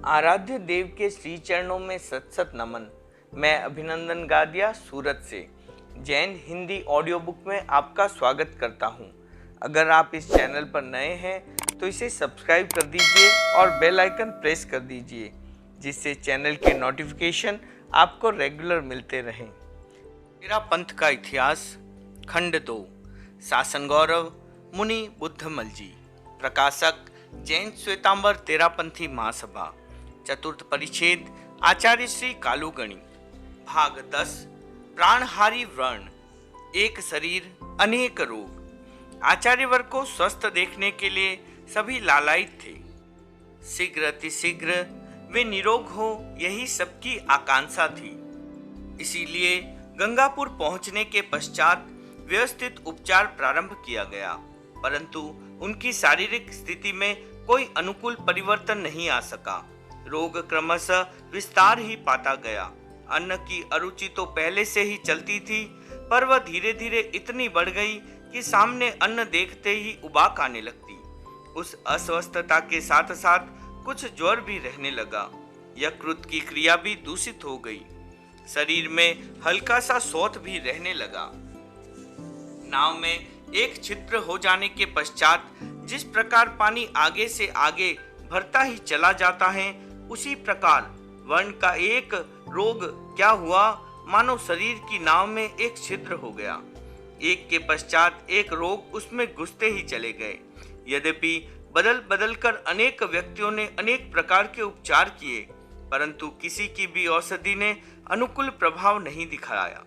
आराध्य देव के श्री चरणों में सत सत नमन। मैं अभिनंदन गादिया सूरत से जैन हिंदी ऑडियो बुक में आपका स्वागत करता हूं। अगर आप इस चैनल पर नए हैं तो इसे सब्सक्राइब कर दीजिए और बेल आइकन प्रेस कर दीजिए, जिससे चैनल के नोटिफिकेशन आपको रेगुलर मिलते रहें। तेरा पंथ का इतिहास खंड 2 शासन गौरव मुनि बुद्धमल जी। प्रकाशक जैन श्वेतांबर तेरापंथी महासभा। चतुर्थ परिच्छेद आचार्य श्री कालूगणी। भाग 10 प्राणहारी व्रण। एक शरीर अनेक रोग। आचार्यवर को स्वस्थ देखने के लिए सभी लालायित थे। शीघ्र अतिशीघ्र वे निरोग हो, यही सबकी आकांक्षा थी। इसीलिए गंगापुर पहुंचने के पश्चात व्यवस्थित उपचार प्रारंभ किया गया, परंतु उनकी शारीरिक स्थिति में कोई अनुकूल परिवर्तन नहीं आ सका। रोग क्रमशः विस्तार ही पाता गया। अन्न की अरुचि तो पहले से ही चलती थी, पर वह धीरे धीरे इतनी बढ़ गई कि सामने अन्न देखते ही उबाक आने लगती। उस अस्वस्थता के साथ साथ कुछ ज्वर भी रहने लगा। यकृत की क्रिया भी दूषित हो गई। शरीर में हल्का सा शौथ भी रहने लगा। नाव में एक छिद्र हो जाने के पश्चात जिस प्रकार पानी आगे से आगे भरता ही चला जाता है, उसी प्रकार वर्ण का एक रोग क्या हुआ, मानो शरीर की नाव में एक छिद्र हो गया। एक के पश्चात एक रोग उसमें घुसते ही चले गए। यद्यपि बदल बदल कर अनेक व्यक्तियों ने अनेक प्रकार के उपचार किए, परंतु किसी की भी औषधि ने अनुकूल प्रभाव नहीं दिखाया।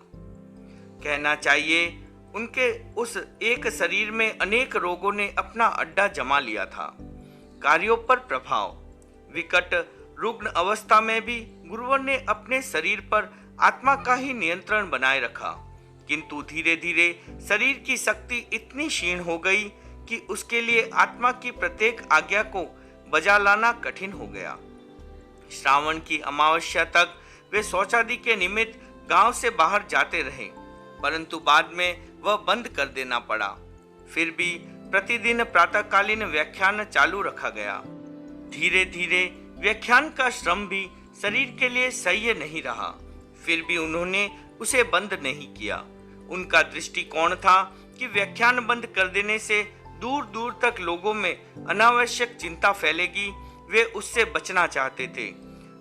कहना चाहिए, उनके उस एक शरीर में अनेक रोगों ने अपना अड्डा जमा लिया था। कार्यों पर प्रभाव। विकट रुग्ण अवस्था में भी गुरुवर ने अपने शरीर पर आत्मा का ही नियंत्रण बनाए रखा, किंतु धीरे धीरे शरीर की शक्ति इतनी क्षीण हो गई कि उसके लिए आत्मा की प्रत्येक आज्ञा को बजा लाना कठिन हो गया। श्रावण की अमावस्या तक वे शौचादि के निमित्त गांव से बाहर जाते रहे, परंतु बाद में वह बंद कर देना पड़ा। फिर भी प्रतिदिन प्रातःकालीन व्याख्यान चालू रखा गया। धीरे धीरे व्याख्यान का श्रम भी शरीर के लिए सह्य नहीं रहा, फिर भी उन्होंने उसे बंद नहीं किया। उनका दृष्टिकोण था कि व्याख्यान बंद कर देने से दूर दूर तक लोगों में अनावश्यक चिंता फैलेगी। वे उससे बचना चाहते थे,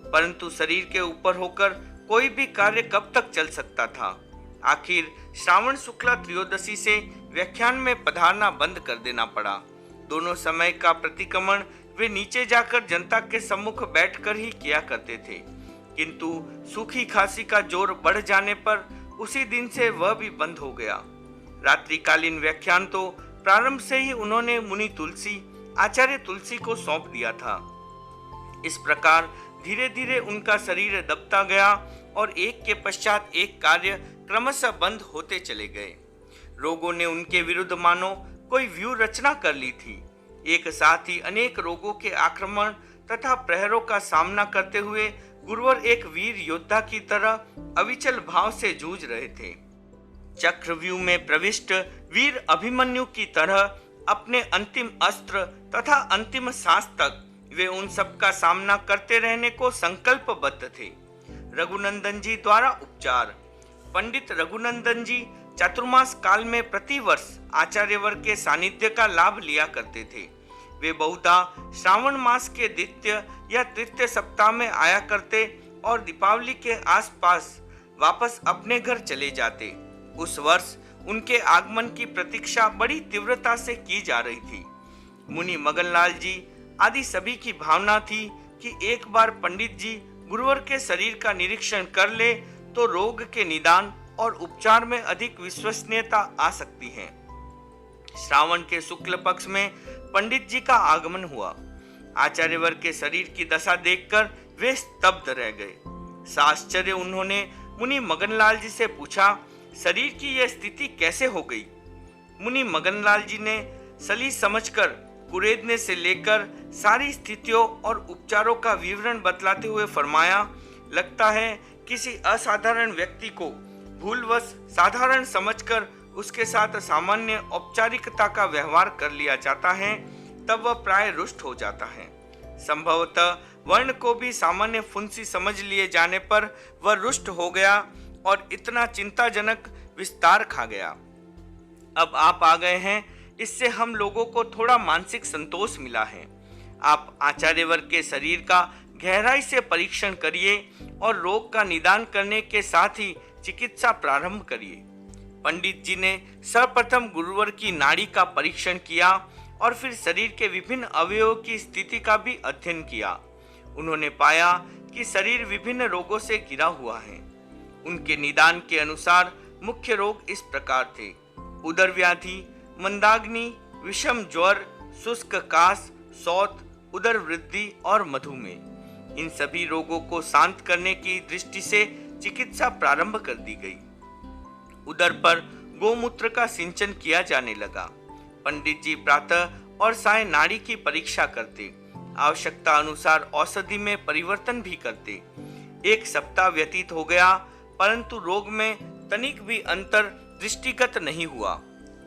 परंतु शरीर के ऊपर होकर कोई भी कार्य कब तक चल सकता था। आखिर श्रावण शुक्ला त्रयोदशी से व्याख्यान में पधारना बंद कर देना पड़ा। दोनों समय का प्रतिक्रमण वे नीचे जाकर जनता के सम्मुख बैठकर ही किया करते थे, किंतु सूखी खांसी का जोर बढ़ जाने पर उसी दिन से वह भी बंद हो गया। रात्रिकालीन व्याख्यान तो प्रारंभ से ही उन्होंने मुनि तुलसी, आचार्य तुलसी को सौंप दिया था। इस प्रकार धीरे धीरे उनका शरीर दबता गया और एक के पश्चात एक कार्य क्रमशः बंद होते चले गए। रोगों ने उनके विरुद्ध मानो कोई व्यूह रचना कर ली थी। एक साथ ही अनेक रोगों के आक्रमण तथा प्रहरों का सामना करते हुए गुरुवर एक वीर योद्धा की तरह अविचल भाव से जूझ रहे थे। चक्रव्यूह में प्रविष्ट वीर अभिमन्यु की तरह अपने अंतिम अस्त्र तथा अंतिम सांस तक वे उन सब का सामना करते रहने को संकल्पबद्ध थे। रघुनंदन जी द्वारा उपचार। पंडित रघुनंदन जी चातुर्मास काल में प्रतिवर्ष आचार्यवर के सानिध्य का लाभ लिया करते थे। वे बहुधा श्रावण मास के द्वितीय या तृतीय सप्ताह में आया करते और दीपावली के आसपास वापस अपने घर चले जाते। उस वर्ष उनके आगमन की प्रतीक्षा बड़ी तीव्रता से की जा रही थी। मुनि मगनलाल जी आदि सभी की भावना थी कि एक बार पंडित जी गुरुवर के शरीर का निरीक्षण कर ले तो रोग के निदान और उपचार में अधिक विश्वसनीयता आ सकती है। श्रावण के शुक्ल पक्ष में पंडित जी का आगमन हुआ। आचार्यवर के शरीर की दशा देखकर वे स्तब्ध रह गए। साश्चर्य उन्होंने मुनि मगनलाल जी से पूछा, शरीर की यह स्थिति कैसे हो गई? मुनि मगनलाल जी ने सली समझकर कुरेदने से लेकर सारी स्थितियों और उपचारों का विवरण बतलाते हुए फरमाया, लगता है किसी असाधारण व्यक्ति को भूलवश साधारण समझकर उसके साथ सामान्य औपचारिकता का व्यवहार कर लिया जाता है, तब वह प्राय रुष्ट हो जाता है। संभवतः वर्ण को भी सामान्य फुंसी समझ लिए जाने पर वह रुष्ट हो गया और इतना चिंताजनक विस्तार खा गया। अब आप आ गए हैं, इससे हम लोगों को थोड़ा मानसिक संतोष मिला है। आप आचार्यवर्ग के शरीर का गहराई से परीक्षण करिए और रोग का निदान करने के साथ ही चिकित्सा प्रारंभ करिए। पंडित जी ने सर्वप्रथम गुरुवर की नाड़ी का परीक्षण किया और फिर शरीर के विभिन्न अवयवों की स्थिति का भी अध्ययन किया। उन्होंने पाया कि शरीर विभिन्न रोगों से घिरा हुआ है। उनके निदान के अनुसार मुख्य रोग इस प्रकार थे: उदर व्याधि, मंदाग्नि, विषम ज्वर, शुष्क कास, शौथ, उदर वृद्धि और मधुमेह। इन सभी रोगों को शांत करने की दृष्टि से चिकित्सा प्रारंभ कर दी गई। उदर पर गोमूत्र का सिंचन किया जाने लगा। पंडित जी प्रातः और साय नाड़ी की परीक्षा करते, आवश्यकता अनुसार औषधि में परिवर्तन भी करते। 1 सप्ताह व्यतीत हो गया, परंतु रोग में तनिक भी अंतर दृष्टिगत नहीं हुआ।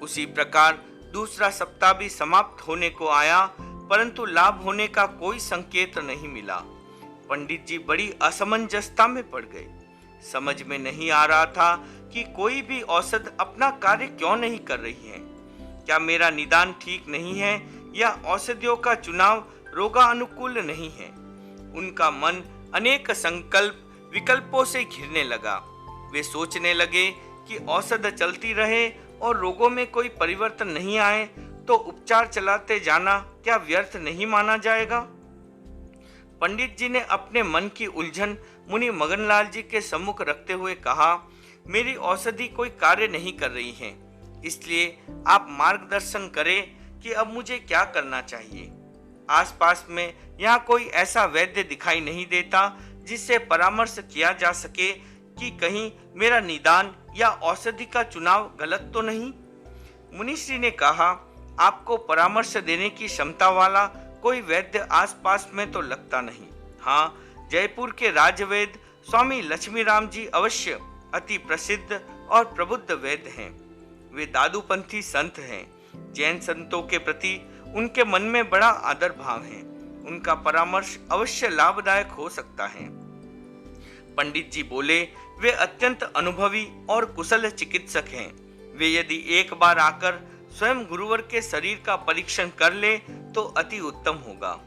उसी प्रकार दूसरा सप्ताह भी समाप्त होने को आया, परंतु लाभ होने का कोई संकेत नहीं मिला। पंडित जी बड़ी असमंजसता में पड़ गए। समझ में नहीं आ रहा था कि कोई भी औषध अपना कार्य क्यों नहीं कर रही है। क्या मेरा निदान ठीक नहीं है या औषधियों का चुनाव रोगानुकूल नहीं है? उनका मन अनेक संकल्प विकल्पों से घिरने लगा। वे सोचने लगे कि औषध चलती रहे और रोगों में कोई परिवर्तन नहीं आए तो उपचार चलाते जाना क्या व्यर्थ नहीं माना जाएगा? पंडित जी ने अपने मन की उलझन मुनि मगनलाल जी के सम्मुख रखते हुए कहा, मेरी औषधि कोई कार्य नहीं कर रही है, इसलिए आप मार्गदर्शन करें कि अब मुझे क्या करना चाहिए। आसपास में यहाँ कोई ऐसा वैद्य दिखाई नहीं देता जिससे परामर्श किया जा सके कि कहीं मेरा निदान या औषधि का चुनाव गलत तो नहीं। मुनिश्री ने कहा, आपको परामर्श देने की क्षमता वाला कोई वैद्य आसपास में तो लगता नहीं। हाँ, जयपुर के राजवैद्य स्वामी लक्ष्मीराम जी अवश्य अति प्रसिद्ध और प्रबुद्ध वैद्य हैं। वे दादूपंथी संत हैं। जैन संतों के प्रति उनके मन में बड़ा आदर भाव है। उनका परामर्श अवश्य लाभदायक हो सकता है। पंडित जी बोले, वे अत्यंत अनुभवी और कुशल चिकित्सक हैं। वे यदि एक बार आकर स्वयं गुरुवर के शरीर का परीक्षण कर ले तो अति उत्तम होगा।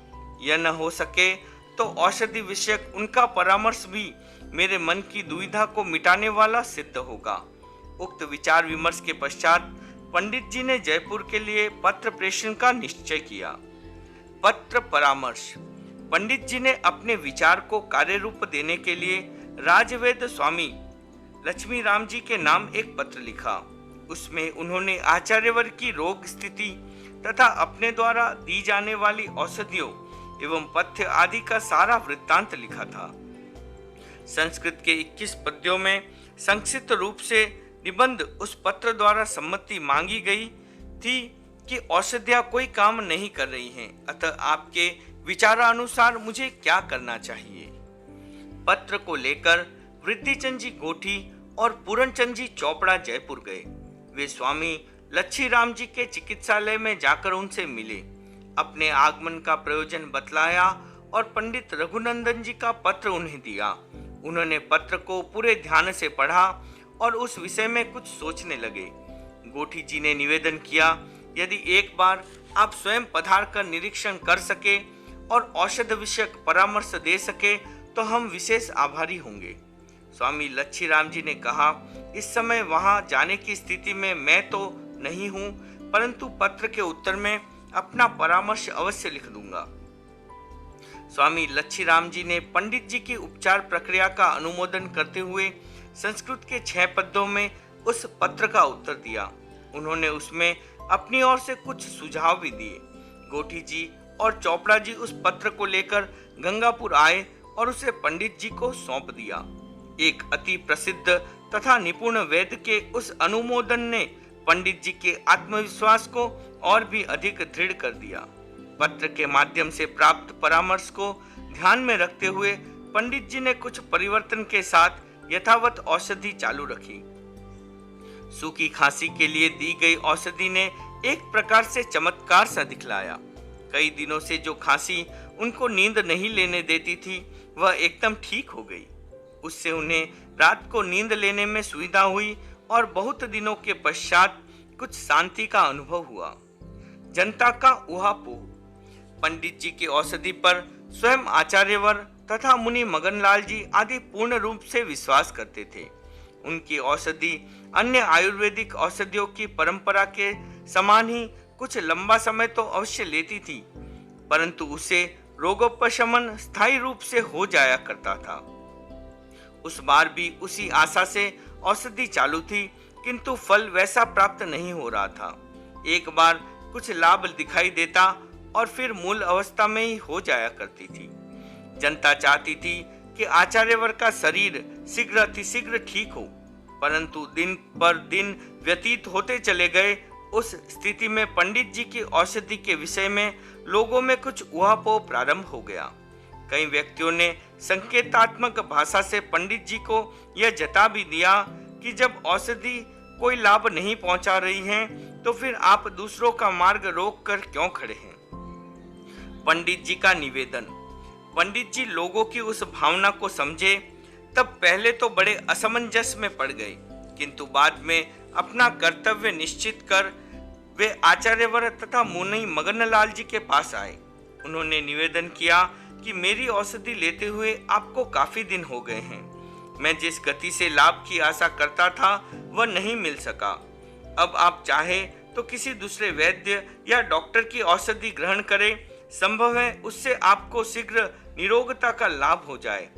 यह न हो सके तो औषधि विषयक उनका परामर्श भी मेरे मन की दुविधा को मिटाने वाला सिद्ध होगा। उक्त विचार विमर्श के पश्चात पंडित जी ने जयपुर के लिए पत्र प्रेषण का निश्चय किया। पत्र परामर्श। पंडित जी ने अपने विचार को कार्य रूप देने के लिए राजवैद्य स्वामी लक्ष्मीराम जी के नाम एक पत्र लिखा। उसमें उन्होंने आचार्यवर्ग की रोग स्थिति तथा अपने द्वारा दी जाने वाली औषधियों एवं पथ्य आदि का सारा वृत्तांत लिखा था। संस्कृत के 21 पद्यों में संक्षिप्त रूप से निबंध उस पत्र द्वारा सम्मति मांगी गई थी कि औषधियां कोई काम नहीं कर रही हैं, अतः आपके विचारानुसार मुझे क्या करना चाहिए। पत्र को लेकर वृद्धिचंद जी गोठी और पूरणचंद जी चोपड़ा जयपुर गए। वे स्वामी लच्छीराम जी के चिकित्सालय में जाकर उनसे मिले, अपने आगमन का प्रयोजन बतलाया और पंडित रघुनंदन जी का पत्र उन्हें दिया। उन्होंने पत्र को पूरे ध्यान से पढ़ा और उस विषय में कुछ सोचने लगे। गोठी जी ने निवेदन किया, यदि एक बार आप स्वयं पधार कर निरीक्षण कर सके और औषध विषयक परामर्श दे सके तो हम विशेष आभारी होंगे। स्वामी लच्छीराम जी ने कहा, इस समय वहां जाने की स्थिति में मैं तो नहीं हूं, परंतु पत्र के उत्तर में अपना परामर्श अवश्य लिख दूंगा। स्वामी लच्छीराम जी ने पंडित जी की उपचार प्रक्रिया का अनुमोदन करते हुए संस्कृत के 6 पद्यों में उस पत्र का उत्तर दिया। उन्होंने उसमें अपनी ओर से कुछ सुझाव भी दिए। गोठी जी और चोपड़ा जी उस पत्र को लेकर गंगापुर आए और उसे पंडित जी को सौंप दिया। एक अति प्रसिद्ध तथा निपुण वैद्य के उस अनुमोदन ने पंडित जी के आत्मविश्वास को और भी अधिक दृढ़ कर दिया। पत्र के माध्यम से प्राप्त परामर्श को ध्यान में रखते हुए पंडित जी ने कुछ परिवर्तन के साथ यथावत औषधि चालू रखी। सूखी खांसी के लिए दी गई औषधि ने एक प्रकार से चमत्कार सा दिखलाया। कई दिनों से जो खांसी उनको नींद नहीं लेने देती थी वह एकदम ठीक हो गई। उससे उन्हें रात को नींद लेने में सुविधा हुई और बहुत दिनों के पश्चात कुछ शांति का अनुभव हुआ। जनता का ऊहापोह। पंडित जी की औषधि पर स्वयं आचार्यवर तथा मुनि मगनलाल जी आदि पूर्ण रूप से विश्वास करते थे। उनकी औषधि अन्य आयुर्वेदिक औषधियों की परंपरा के समान ही कुछ लंबा समय तो अवश्य लेती थी, परंतु उसे रोगोपशमन स्थायी रूप से हो जाया करता था। उस बार भी उसी आशा से औषधि चालू थी, किंतु फल वैसा प्राप्त नहीं हो रहा था। एक बार कुछ लाभ दिखाई देता और फिर मूल अवस्था में ही हो जाया करती थी। जनता चाहती थी कि आचार्यवर का शरीर शीघ्र अतिशीघ्र ठीक हो, परंतु दिन पर दिन व्यतीत होते चले गए। उस स्थिति में पंडित जी की औषधि के विषय में लोगों में कुछ ऊहापोह प्रारंभ हो गया। कई व्यक्तियों ने संकेतात्मक भाषा से पंडित जी को यह जता भी दिया कि जब औषधि कोई लाभ नहीं पहुंचा रही है तो फिर आप दूसरों का मार्ग रोक कर क्यों खड़े हैं। पंडित जी का निवेदन। पंडित जी लोगों की उस भावना को समझे तब पहले तो बड़े असमंजस में पड़ गए, किंतु बाद में अपना कर्तव्य निश्चित कर वे आचार्यवर तथा मुनि मगनलाल जी के पास आए। उन्होंने निवेदन किया कि मेरी औषधि लेते हुए आपको काफी दिन हो गए हैं। मैं जिस गति से लाभ की आशा करता था वह नहीं मिल सका। अब आप चाहे तो किसी दूसरे वैद्य या डॉक्टर की औषधि ग्रहण करें, संभव है उससे आपको शीघ्र निरोगता का लाभ हो जाए।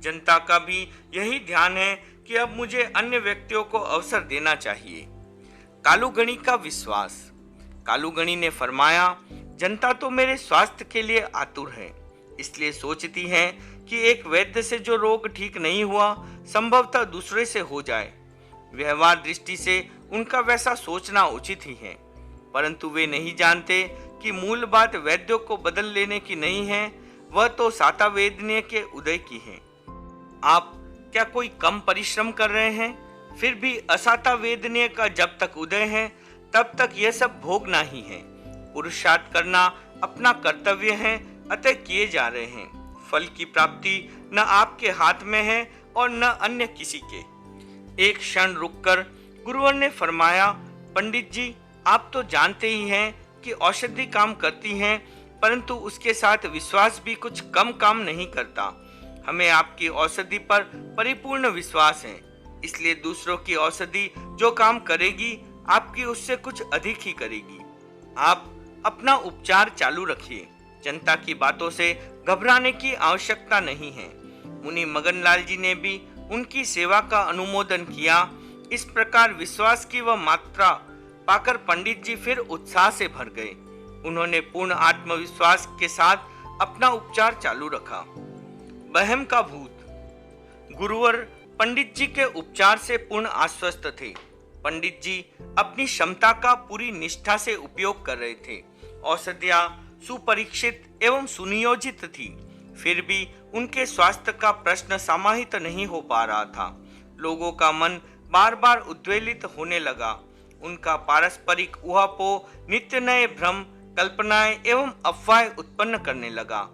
जनता का भी यही ध्यान है कि अब मुझे अन्य व्यक्तियों को अवसर देना चाहिए। कालूगणी का विश्वास। कालूगणी ने फरमाया, जनता तो मेरे स्वास्थ्य के लिए आतुर है, इसलिए सोचती है कि एक वैद्य से जो रोग ठीक नहीं हुआ संभवतः दूसरे से हो जाए। व्यवहार दृष्टि से उनका वैसा सोचना उचित ही है, परंतु वे नहीं जानते कि मूल बात वैद्यों को बदल लेने की नहीं है, वह तो साता वेदनीय के उदय की है। आप क्या कोई कम परिश्रम कर रहे हैं? फिर भी असाता वेदनीय का जब तक उदय है तब तक यह सब भोगना ही है। पुरुषार्थ करना अपना कर्तव्य है, अतः किए जा रहे हैं। फल की प्राप्ति न आपके हाथ में है और न अन्य किसी के। एक क्षण रुककर गुरुवर ने फरमाया, पंडित जी आप तो जानते ही हैं कि औषधि काम करती है, परंतु उसके साथ विश्वास भी कुछ कम काम नहीं करता। हमें आपकी औषधि पर परिपूर्ण विश्वास है, इसलिए दूसरों की औषधि जो काम करेगी आपकी उससे कुछ अधिक ही करेगी। आप अपना उपचार चालू रखिए, जनता की बातों से घबराने की आवश्यकता नहीं है। मुनि मगनलाल जी ने भी उनकी सेवा का अनुमोदन किया। इस प्रकार विश्वास की वह मात्रा पाकर पंडित जी फिर उत्साह से भर गए। उन्होंने पूर्ण आत्मविश्वास के साथ अपना उपचार चालू रखा। बहम का भूत। गुरुवर पंडित जी के उपचार से पूर्ण आश्वस्त थे। पंडित जी अपनी क्षमता का पूरी निष्ठा से उपयोग कर रहे थे। औषधियां सुपरीक्षित एवं सुनियोजित थी, फिर भी उनके स्वास्थ्य का प्रश्न समाहित नहीं हो पा रहा था। लोगों का मन बार बार उद्वेलित होने लगा। उनका पारस्परिक ऊहापोह नित्य नए भ्रम, कल्पनाएं एवं अफवाहें उत्पन्न करने लगा।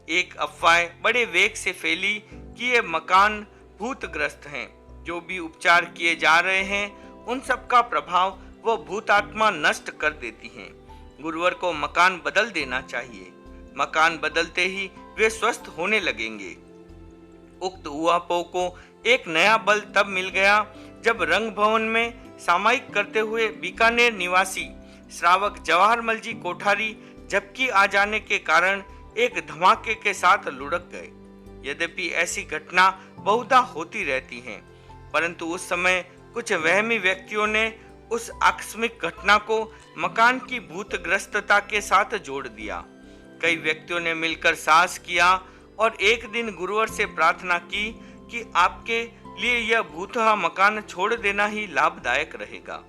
एक अफवाह बड़े वेग से फैली कि ये मकान भूतग्रस्त हैं। जो भी उपचार किए जा रहे हैं उन सब का प्रभाव वो भूतात्मा नष्ट कर देती हैं। गुरुवर को मकान बदल देना चाहिए। मकान बदलते ही वे स्वस्थ होने लगेंगे। उक्त ऊहापोह को एक नया बल तब मिल गया जब रंग भवन में सामायिक करते हुए बीकानेर निवासी श्रावक जवाहरमल जी कोठारी झपकी आ जाने के कारण एक धमाके के साथ लुढ़क गए। यद्यपि ऐसी घटना बहुधा होती रहती हैं, परंतु उस समय कुछ वहमी व्यक्तियों ने उस आकस्मिक घटना को मकान की भूतग्रस्तता के साथ जोड़ दिया। कई व्यक्तियों ने मिलकर साहस किया और एक दिन गुरुवर से प्रार्थना की कि आपके लिए यह भूतहा मकान छोड़ देना ही लाभदायक रहेगा।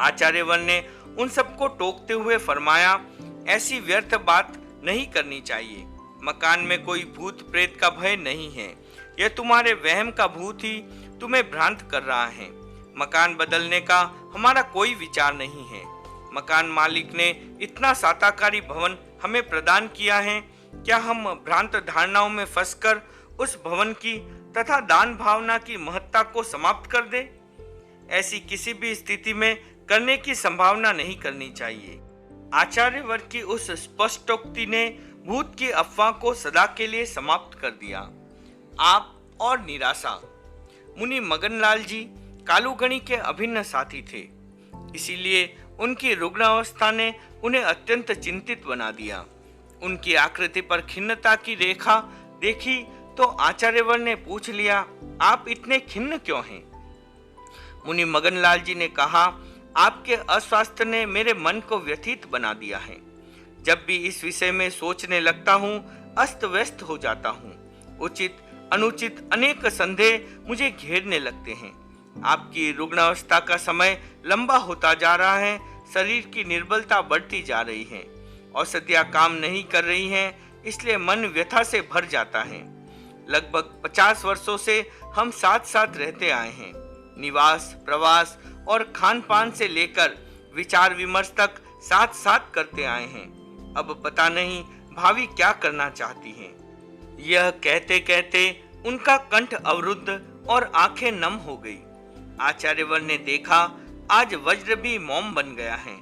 आचार्यवर ने उन सबको टोकते हुए फरमाया, ऐसी व्यर्थ बात नहीं करनी चाहिए। मकान में कोई भूत प्रेत का भय नहीं है। यह तुम्हारे वहम का भूत ही तुम्हें भ्रांत कर रहा है। मकान बदलने का हमारा कोई विचार नहीं है। मकान मालिक ने इतना साताकारी भवन हमें प्रदान किया है, क्या हम भ्रांत धारणाओं में फंसकर उस भवन की तथा दान भावना की महत्ता को समाप्त कर दे? ऐसी किसी भी स्थिति में करने की संभावना नहीं करनी चाहिए। आचार्यवर्ग की उस स्पष्टोक्ति ने भूत की अफवाह को सदा के लिए समाप्त कर दिया। आप और निराशा। मुनि मगनलाल जी कालूगणी के अभिन्न साथी थे, इसीलिए उनकी रुग्ण अवस्था ने उन्हें अत्यंत चिंतित बना दिया। उनकी आकृति पर खिन्नता की रेखा देखी तो आचार्यवर ने पूछ लिया, आप इतने खिन्न क्यों हैं? मुनि मगनलाल जी ने कहा, आपके अस्वास्थ्य ने मेरे मन को व्यथित बना दिया है। जब भी इस विषय में सोचने लगता हूँ, अस्त व्यस्त हो जाता हूँ। उचित अनुचित अनेक संदेह मुझे घेरने लगते हैं। आपकी रुग्णावस्था का समय लंबा होता जा रहा है, शरीर की निर्बलता बढ़ती जा रही है, औषधियाँ काम नहीं कर रही हैं, इसलिए मन व्यथा से भर जाता है। लगभग 50 वर्षों से हम साथ साथ रहते आए हैं। निवास, प्रवास और खान पान से लेकर विचार विमर्श तक साथ साथ करते आए हैं। अब पता नहीं भाभी क्या करना चाहती हैं। यह कहते कहते उनका कंठ अवरुद्ध और आंखें नम हो गई। आचार्यवर ने देखा आज वज्र भी मौन बन गया है।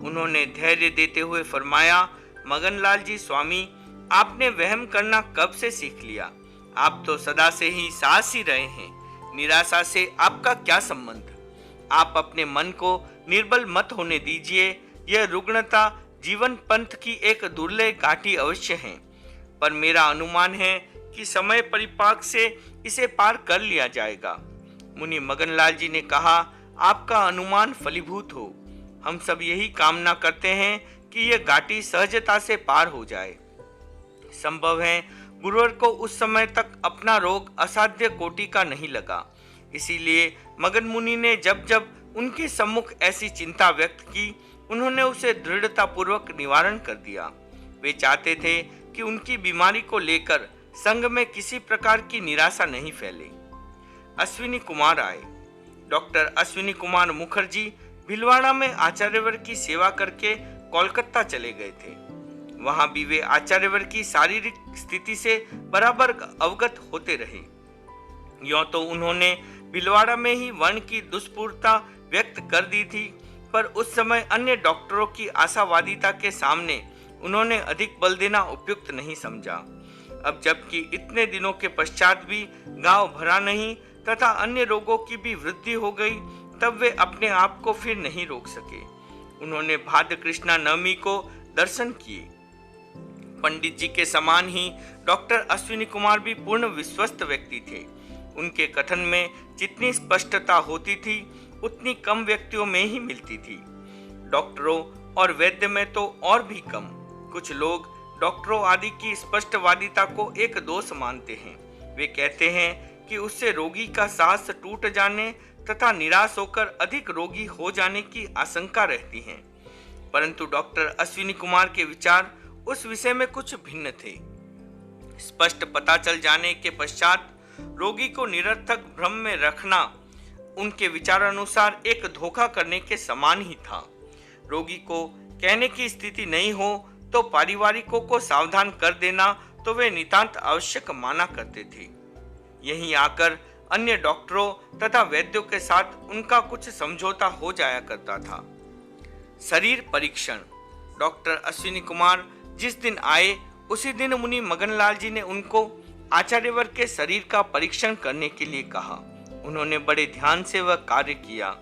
उन्होंने धैर्य देते हुए फरमाया, मगनलाल जी स्वामी, आपने वहम करना कब से सीख लिया? आप तो सदा से ही साहसी रहे हैं। निराशा से आपका क्या संबंध? आप अपने मन को निर्बल मत होने दीजिए। यह रुग्णता जीवन पंथ की एक दुर्लभ घाटी अवश्य है, पर मेरा अनुमान है कि समय परिपाक से इसे पार कर लिया जाएगा। मुनि मगनलाल जी ने कहा, आपका अनुमान फलीभूत हो। हम सब यही कामना करते हैं कि यह घाटी सहजता से पार हो जाए। संभव है गुरुवर को उस समय तक अपना रोग असाध्य कोटि का नहीं लगा, इसीलिए मगन मुनि ने जब जब उनके सम्मुख ऐसी चिंता व्यक्त की, उन्होंने उसे दृढ़ता पूर्वक निवारण कर दिया। वे चाहते थे कि उनकी बीमारी को लेकर संघ में किसी प्रकार की निराशा नहीं फैले। अश्विनी कुमार आए। डॉक्टर अश्विनी कुमार मुखर्जी भिलवाड़ा में आचार्यवर की सेवा करके कोलकाता चले गए थे। वहां भी वे आचार्यवर की शारीरिक स्थिति से बराबर अवगत होते रहे। यों तो उन्होंने भिलवाड़ा में ही वर्ण की दुष्पूर्णता व्यक्त कर दी थी, पर उस समय अन्य डॉक्टरों की आशावादिता के सामने उन्होंने अधिक बल देना उपयुक्त नहीं समझा। अब जबकि इतने दिनों के पश्चात भी गांव भरा नहीं तथा अन्य रोगों की भी वृद्धि हो गई, तब वे अपने आप को फिर नहीं रोक सके। उन्होंने भाद्र कृष्णा नवमी को दर्शन किए। पंडित जी के समान ही डॉक्टर अश्विनी कुमार भी पूर्ण विश्वस्त व्यक्ति थे। उनके कथन में जितनी स्पष्टता होती थी, उतनी कम व्यक्तियों में ही मिलती थी। डॉक्टरों और वैद्य में तो और भी कम। कुछ लोग डॉक्टरों आदि की स्पष्टवादिता को एक दोष मानते हैं। वे कहते हैं कि उससे रोगी का साहस टूट जाने तथा निराश होकर अधिक रोगी हो जाने की आशंका रहती है, परंतु डॉक्टर अश्विनी कुमार के विचार उस विषय में कुछ भिन्न थे। स्पष्ट पता चल जाने के पश्चात रोगी को निरर्थक भ्रम में रखना उनके विचार अनुसार एक धोखा करने के समान ही था। रोगी को कहने की स्थिति नहीं हो तो पारिवारिकों को सावधान कर देना तो वे नितांत आवश्यक माना करते थे। यहीं आकर अन्य डॉक्टरों तथा वैद्यों के साथ उनका कुछ समझौता हो जाया करता था। शरीर परीक्षण। डॉक्टर अश्विनी कुमार जिस दिन आए उसी दिन मुनि मगनलाल जी ने उनको आचार्यवर के शरीर का परीक्षण करने के लिए कहा। उन्होंने बड़े ध्यान से वह कार्य किया।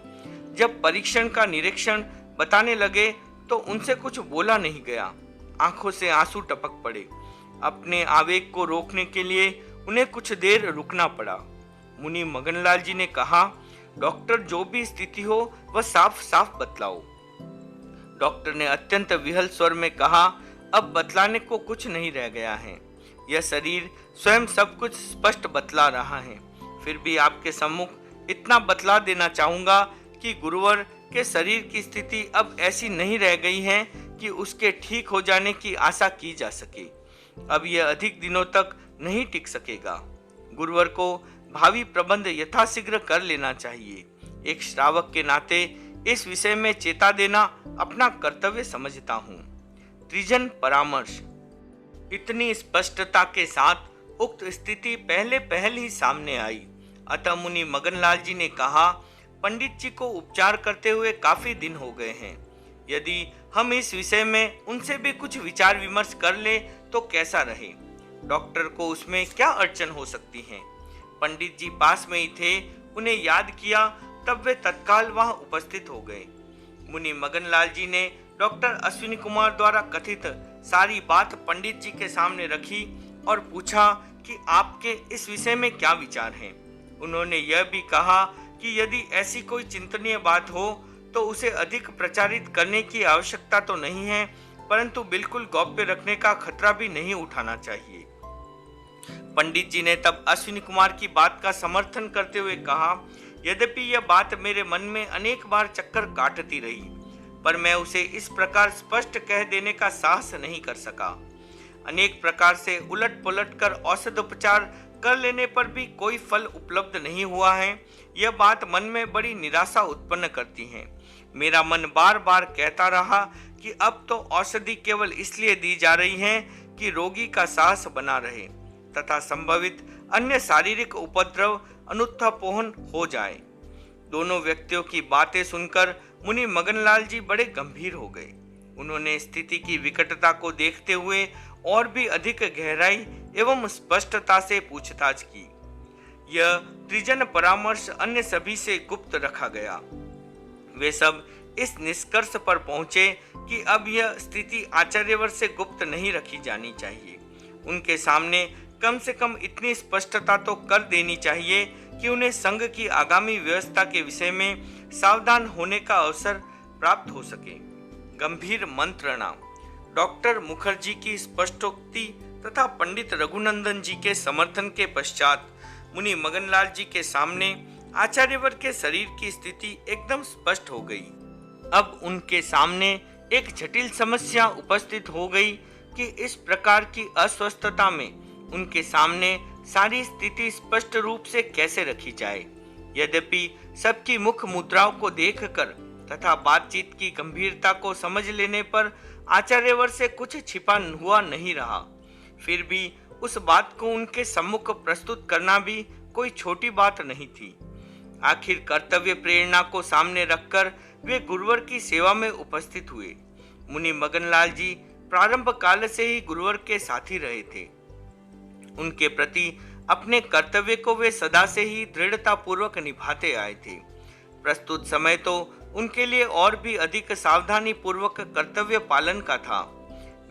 जब परीक्षण का निरीक्षण बताने लगे तो उनसे कुछ बोला नहीं गया। आंखों से आंसू टपक पड़े। अपने आवेग को रोकने के लिए उन्हें कुछ देर रुकना पड़ा। मुनि मगनलाल जी ने कहा, डॉक्टर जो भी स्थिति हो वह साफ साफ बतलाओ। डॉक्टर ने अत्यंत विहल स्वर में कहा, अब बतलाने को कुछ नहीं रह गया है। यह शरीर स्वयं सब कुछ स्पष्ट बतला रहा है। फिर भी आपके सम्मुख इतना बतला देना चाहूंगा कि गुरुवर के शरीर की स्थिति अब ऐसी नहीं रह गई है कि उसके ठीक हो जाने की आशा की जा सके। अब यह अधिक दिनों तक नहीं टिक सकेगा। गुरुवर को भावी प्रबंध यथाशीघ्र कर लेना चाहिए। एक श्रावक के नाते इस विषय में चेता देना अपना कर्तव्य समझता हूँ। त्रिजन परामर्श। इतनी स्पष्टता के साथ उक्त स्थिति पहले ही सामने आई। अतः मुनि मगनलाल जी ने कहा, पंडित जी को उपचार करते हुए काफी दिन हो गए हैं। यदि हम इस विषय में उनसे भी कुछ विचार विमर्श कर ले तो कैसा रहे? डॉक्टर को उसमें क्या अड़चन हो सकती है? पंडित जी पास में ही थे, उन्हें याद किया, तब वे तत्काल वहां उपस्थित हो गए। मुनि मगनलाल जी ने डॉक्टर अश्विनी कुमार द्वारा कथित सारी बात पंडित जी के सामने रखी और पूछा कि आपके इस विषय में क्या विचार हैं। उन्होंने यह भी कहा कि यदि ऐसी कोई चिंतनीय बात हो तो उसे अधिक प्रचारित करने की आवश्यकता तो नहीं है, परंतु बिल्कुल गौप्य रखने का खतरा भी नहीं उठाना चाहिए। पंडित जी ने तब अश्विनी कुमार की बात का समर्थन करते हुए कहा, यद्यपि यह बात मेरे मन में अनेक बार चक्कर काटती रही, पर मैं उसे इस प्रकार स्पष्ट कह देने का साहस नहीं कर सका। अनेक प्रकार से उलट पुलट कर औषधोपचार कर लेने पर भी कोई फल उपलब्ध नहीं हुआ है। यह बात मन में बड़ी निराशा उत्पन्न करती है। मेरा मन बार बार कहता रहा कि अब तो औषधि केवल इसलिए दी जा रही है कि रोगी का साहस बना रहे तथा संभवित अन्य शारीरिक उपद्रव अनुत्थापोहन हो जाए। दोनों व्यक्तियों की बातें सुनकर मुनि मगनलाल जी बड़े गंभीर हो गए। उन्होंने स्थिति की विकटता को देखते हुए और भी अधिक गहराई एवं स्पष्टता से पूछताछ की। यह त्रिजन परामर्श अन्य सभी से गुप्त रखा गया। वे सब इस निष्कर्ष पर पहुंचे कि अब यह स्थिति आचार्यवर से गुप्त नहीं रखी जानी चाहिए। उनके सामने कम से कम इतनी स्पष्टता तो कर देनी चाहिए कि उन्हें संघ की आगामी व्यवस्था के विषय में सावधान होने का अवसर प्राप्त हो सके। गंभीर मंत्रणा। डॉक्टर मुखर्जी की स्पष्टोक्ति तथा पंडित रघुनंदन जी के समर्थन के पश्चात मुनि मगनलाल जी के सामने आचार्यवर के शरीर की स्थिति एकदम स्पष्ट हो गई। अब उनके सामने एक जटिल समस्या उपस्थित हो गई कि इस प्रकार की अस्वस्थता में उनके सामने सारी स्थिति स्पष्ट रूप से कैसे रखी जाए। यद्यपि सबकी मुख मुद्राओं को देखकर तथा बातचीत की गंभीरता को समझ लेने पर आचार्यवर से कुछ छिपा हुआ नहीं रहा, फिर भी उस बात को उनके सम्मुख प्रस्तुत करना भी कोई छोटी बात नहीं थी। आखिर कर्तव्य प्रेरणा को सामने रखकर वे गुरुवर की सेवा में उपस्थित हुए। मुनि मगनलाल जी प्रारंभ काल से ही गुरुवर के साथी रहे थे। उनके प्रति अपने कर्तव्य को वे सदा से ही दृढ़ता पूर्वक निभाते आए थे। प्रस्तुत समय तो उनके लिए और भी अधिक सावधानी पूर्वक कर्तव्य पालन का था।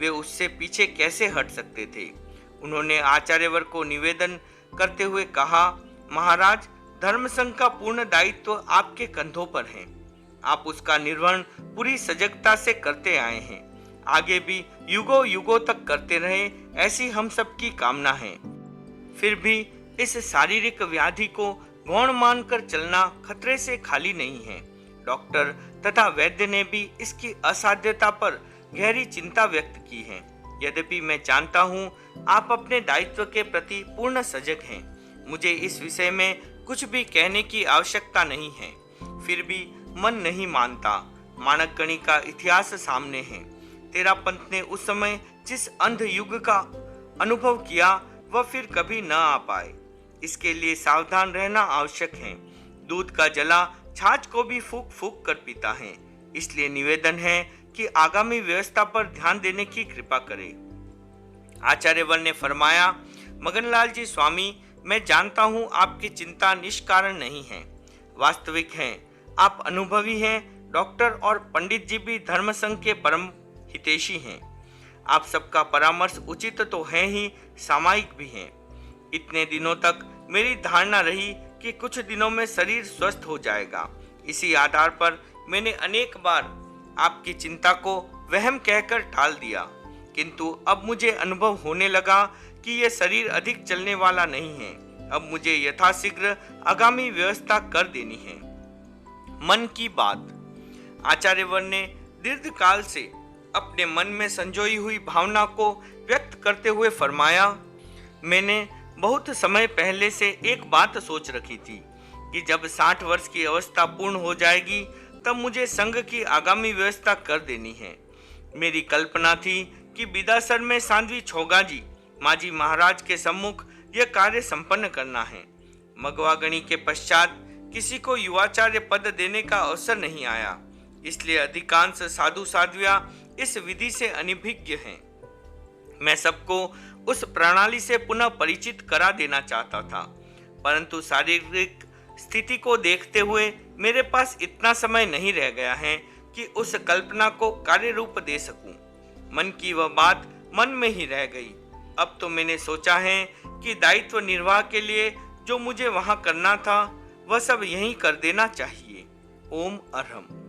वे उससे पीछे कैसे हट सकते थे? उन्होंने आचार्यवर को निवेदन करते हुए कहा, महाराज, धर्मसंघ का पूर्ण दायित्व आपके कंधों पर है। आप उसका निर्वहन पूरी सजगता से करते आए हैं। आगे भी युगों युगों तक करते रहे, ऐसी हम सबकी कामना है। फिर भी इस शारीरिक व्याधि को गौण मानकर चलना खतरे से खाली नहीं है। डॉक्टर तथा वैद्य ने भी इसकी असाध्यता पर गहरी चिंता व्यक्त की है। यद्यपि मैं जानता हूँ आप अपने दायित्व के प्रति पूर्ण सजग हैं। मुझे इस विषय में कुछ भी कहने की आवश्यकता नहीं है। फिर भी मन नहीं मानता। माणकगणी का इतिहास सामने है। तेरा पंथ ने उस समय जिस अंध युग का अनुभव किया वह फिर कभी न आ पाए। इसके लिए सावधान रहना आवश्यक है। दूध का जला छाछ को भी फूंक फूंक कर पीता है। इसलिए निवेदन है कि आगामी व्यवस्था पर ध्यान देने की कृपा करें। आचार्यवर ने फरमाया, मगनलाल जी स्वामी, मैं जानता हूँ आपकी चिंता निष्कारण नहीं है, वास्तविक है। आप अनुभवी हैं। डॉक्टर और पंडित जी भी धर्म संघ के परम हितैषी हैं। आप सबका परामर्श उचित तो है ही, सामायिक भी है। इतने दिनों तक मेरी धारणा रही कि कुछ दिनों में शरीर स्वस्थ हो जाएगा। इसी आधार पर मैंने अनेक बार आपकी चिंता को वहम कहकर टाल दिया, किंतु अब मुझे अनुभव होने लगा कि यह शरीर अधिक चलने वाला नहीं है। अब मुझे यथाशीघ्र आगामी व्यवस्था कर देनी है। मन की बात। आचार्यवर ने दीर्घकाल से अपने मन में संजोई हुई भावना को व्यक्त करते हुए फरमाया, मैंने बहुत समय पहले से एक बात सोच रखी थी कि जब 60 वर्ष की अवस्था पूर्ण हो जाएगी तब मुझे संघ की आगामी व्यवस्था कर देनी है। मेरी कल्पना थी कि बिदासर में सांध्वी छोगाजी माजी महाराज के सम्मुख यह कार्य संपन्न करना है। मगवागणी के पश्चात किसी को युवाचार्य पद देने का अवसर नहीं आया, इसलिए अधिकांश साधु साध्वियां इस विधि से अनभिज्ञ हैं। मैं सबको उस प्रणाली से पुनः परिचित करा देना चाहता था, परंतु शारीरिक स्थिति को देखते हुए मेरे पास इतना समय नहीं रह गया है कि उस कल्पना को कार्य रूप दे सकूं। मन की वह बात मन में ही रह गई। अब तो मैंने सोचा है कि दायित्व निर्वाह के लिए जो मुझे वहां करना था वह सब यहीं कर देना चाहिए। ओम अरहम।